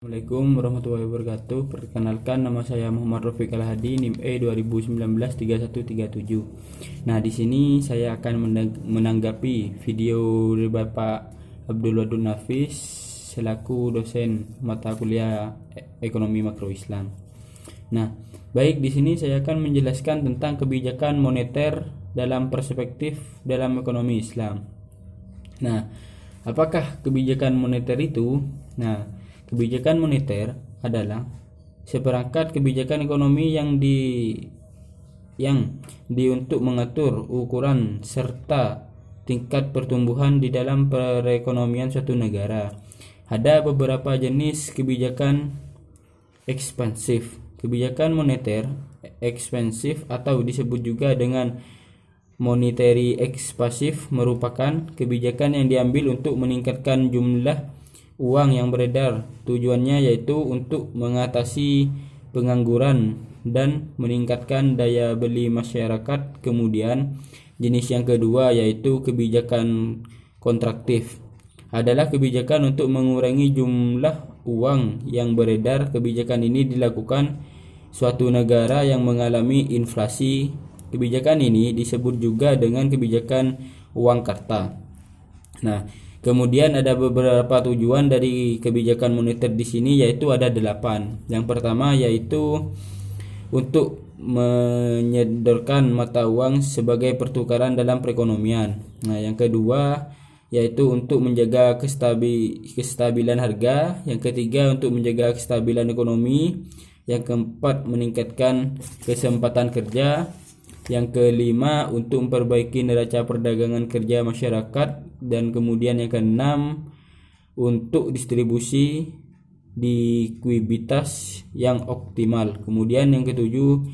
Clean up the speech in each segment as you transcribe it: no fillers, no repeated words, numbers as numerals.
Assalamualaikum warahmatullahi wabarakatuh. Perkenalkan, nama saya Muhammad Rafiq Al-Hadi, NIM E 2019-3137. Nah, di sini saya akan menanggapi video dari Bapak Abdul Wadud Nafis selaku dosen mata kuliah Ekonomi Makro Islam. Nah, baik, di sini saya akan menjelaskan tentang kebijakan moneter dalam perspektif dalam ekonomi Islam. Nah, apakah kebijakan moneter itu? Nah, kebijakan moneter adalah seperangkat kebijakan ekonomi yang untuk mengatur ukuran serta tingkat pertumbuhan di dalam perekonomian suatu negara. Ada beberapa jenis kebijakan ekspansif. Kebijakan moneter ekspansif atau disebut juga dengan monetary ekspansif merupakan kebijakan yang diambil untuk meningkatkan jumlah uang yang beredar. Tujuannya yaitu untuk mengatasi pengangguran dan meningkatkan daya beli masyarakat. Kemudian jenis yang kedua yaitu kebijakan kontraktif, adalah kebijakan untuk mengurangi jumlah uang yang beredar. Kebijakan ini dilakukan suatu negara yang mengalami inflasi. Kebijakan ini disebut juga dengan kebijakan uang karta. Nah, kemudian ada beberapa tujuan dari kebijakan moneter di sini, yaitu ada 8. Yang pertama yaitu untuk menyodorkan mata uang sebagai pertukaran dalam perekonomian. Nah, yang kedua yaitu untuk menjaga kestabilan harga. Yang ketiga untuk menjaga kestabilan ekonomi. Yang keempat meningkatkan kesempatan kerja. Yang kelima untuk memperbaiki neraca perdagangan kerja masyarakat. Dan kemudian yang keenam untuk distribusi likuiditas yang optimal. Kemudian yang ketujuh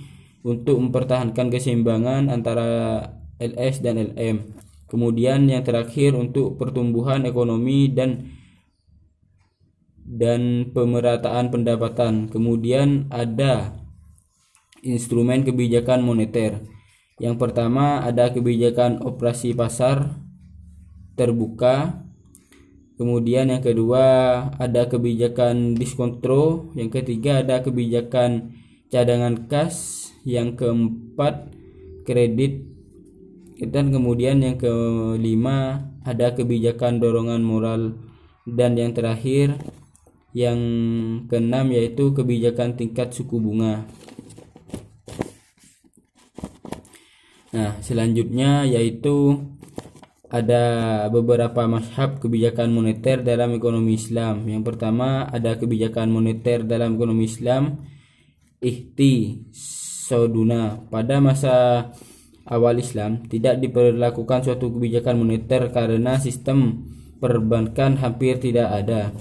untuk mempertahankan keseimbangan antara LS dan LM. Kemudian yang terakhir untuk pertumbuhan ekonomi dan pemerataan pendapatan. Kemudian ada instrumen kebijakan moneter. Yang pertama ada kebijakan operasi pasar terbuka. Kemudian yang kedua ada kebijakan diskontro. Yang ketiga ada kebijakan cadangan kas. Yang keempat kredit. Dan kemudian yang kelima ada kebijakan dorongan moral. Dan yang terakhir yang keenam yaitu kebijakan tingkat suku bunga. Nah, selanjutnya yaitu ada beberapa mazhab kebijakan moneter dalam ekonomi Islam. Yang pertama ada kebijakan moneter dalam ekonomi Islam ihtisoduna. Pada masa awal Islam tidak diperlakukan suatu kebijakan moneter karena sistem perbankan hampir tidak ada.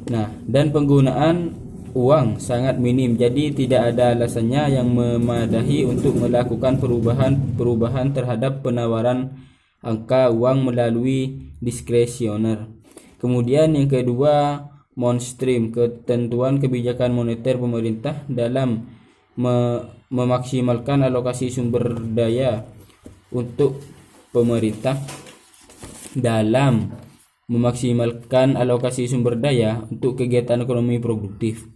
Nah, dan penggunaan uang sangat minim, jadi tidak ada alasannya yang memadai untuk melakukan perubahan terhadap penawaran angka uang melalui diskresioner. Kemudian yang kedua mainstream, ketentuan kebijakan moneter pemerintah dalam memaksimalkan alokasi sumber daya untuk pemerintah dalam memaksimalkan alokasi sumber daya untuk kegiatan ekonomi produktif.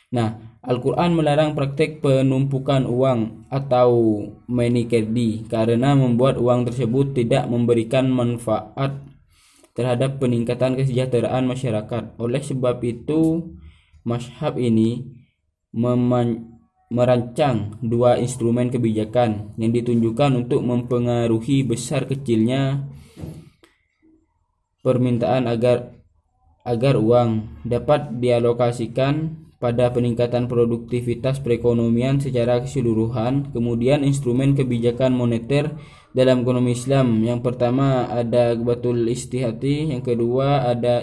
Nah, Al-Quran melarang praktek penumpukan uang atau manikedi karena membuat uang tersebut tidak memberikan manfaat terhadap peningkatan kesejahteraan masyarakat. Oleh sebab itu, mazhab ini merancang dua instrumen kebijakan yang ditunjukkan untuk mempengaruhi besar kecilnya permintaan agar uang dapat dialokasikan pada peningkatan produktivitas perekonomian secara keseluruhan. Kemudian instrumen kebijakan moneter dalam ekonomi Islam, yang pertama ada batul istihati, yang kedua ada